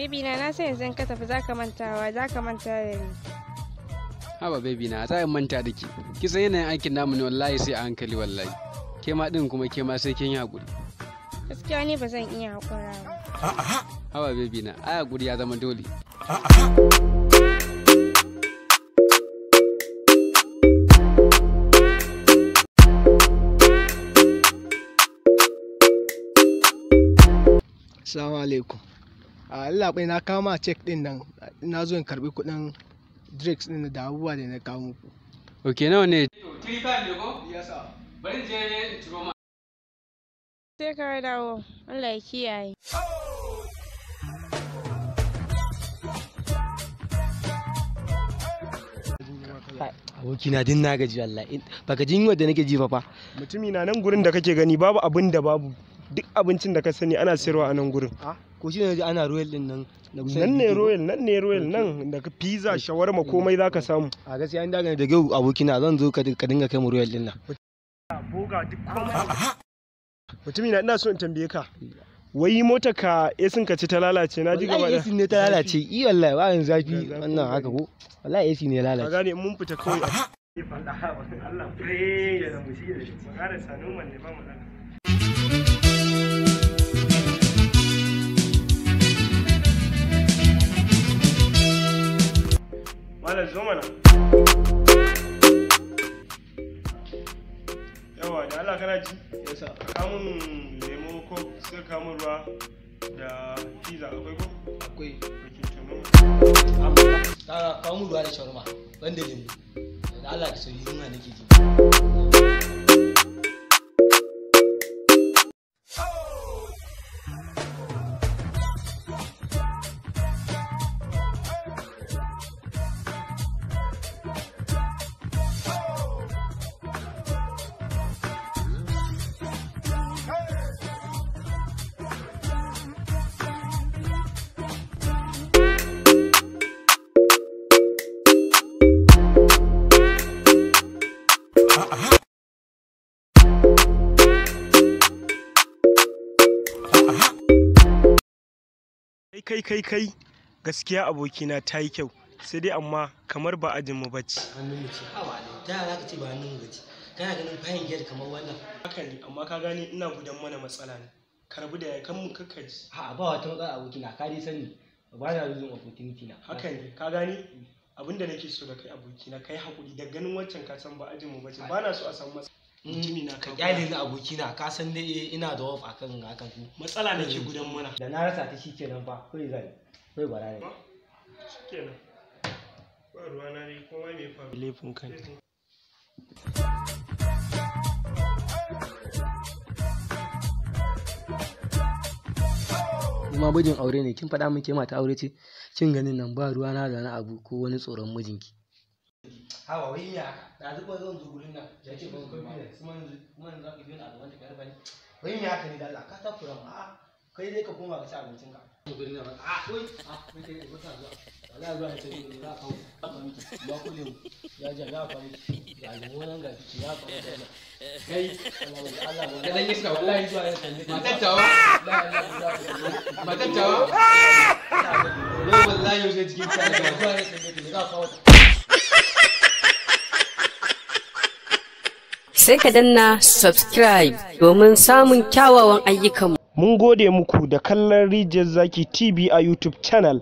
Baby na sai yanzu ka tafi zaka manta da ni. Haba baby na za in manta da ke. Ki san yanayin aikin namu ne wallahi sai a hankali wallahi. Ke ma din kuma ke ma sai kin yi hakuri. Gaskiya ne ba zan iya hakura ba. Haba baby na ai hakuri ya zama dole. Assalamu alaikum. Allah bai na kama check din nan. Na zo in karbi kudin drinks din da abubuwa da na kawo muku. Okay, nawa ne? 35 ne ko? Yes sir. Bari je in ciro ma. Sai ka dawo. Allah ya kiyaye. Abokina din na gaji wallahi. Baka jin yunwa da nake ji fa. Mutumi na nan gurin da kake gani babu abin da babu. Duk abincin da ka sani ana sayarwa a nan gurin. Ko shi ne ana royal din nan. Nan ne royal nan da pizza shawarma komai zaka samu. A gaskiya in daga da gau abokina zan zo ka dinga kai mu royal din nan. Boga duk komai. Mutumi na ina so in tambaye ka. Wai mota ka esin ka ce ta lalace na ji gaba da. AC ne ta lalace. I wallahi ba yanzu zafi wannan haka ko. Wallahi AC ne lalace. Ka gane mun fita kawai. Allah praise da mu shi da shi. Magana sanin wanne ba mu da. Malam zo mana. Yawa da Allah kana ji? Yasa. Kamun lemo ko sai kamun ruwa da pizza akwai ko? Akwai. Amma kawo mu ruwa da shawarma wanda lemo. Da Allah da sauri yunwa nake ji. Kai gaskiya abokina ta yi kyau sai dai amma kamar ba ajin mu bace. Hannun mu ce hawa ne. Da za ka ce ba hannun mu bace. Kana ganin fayin gyar kamar wannan. Haka ne amma ka gane ina gudan mana matsala ne. Karbu da kan mu kakkaji. A'a ba wata matsala abokina ka dai sani. Ba na losing opportunity na. Haka ne ka gane abinda nake so da kai abokina kai hakuri da ganin wancan ka san ba ajin mu bace. Ba na so a samu matsala. Mutumi na ka kyale ni abokina ka san dai ina da waf akan hakan ku. Matsala nake gudan mana. Da na rasa ta shikenan fa kai zai. Kai bara ne. Shikenan. Ba ruwa na ne komai mai faru. Laifin kan. Kuma mijin aure ne kin faɗa min ke mata aure ce kin ganin nan ba ruwa na da na abu ko wani tsoron mijinki. Hawa wai ya da zuba zan zo gurin nan ya ce ban confidence kuma yanzu za ka biyo na da wanda ka bani wai me haka ne da Allah ka takura mu a kai dai ka koma ka ci abincin ka gurin nan a wai kai kai ko ta zuwa wallahi zuwa ta ne za ka ba ku ne ya ja ya fa ya mu nan ga ki ya fa kai Allah ba dan iska wallahi zuwa ya tanne matattawa wallahi yau sai cikin ta da zuwa ya tanne za ka sai ka danna subscribe domin samun kyawawan ayyukanmu. Mun gode muku da kallon Rijiyar Zaki TV a YouTube channel.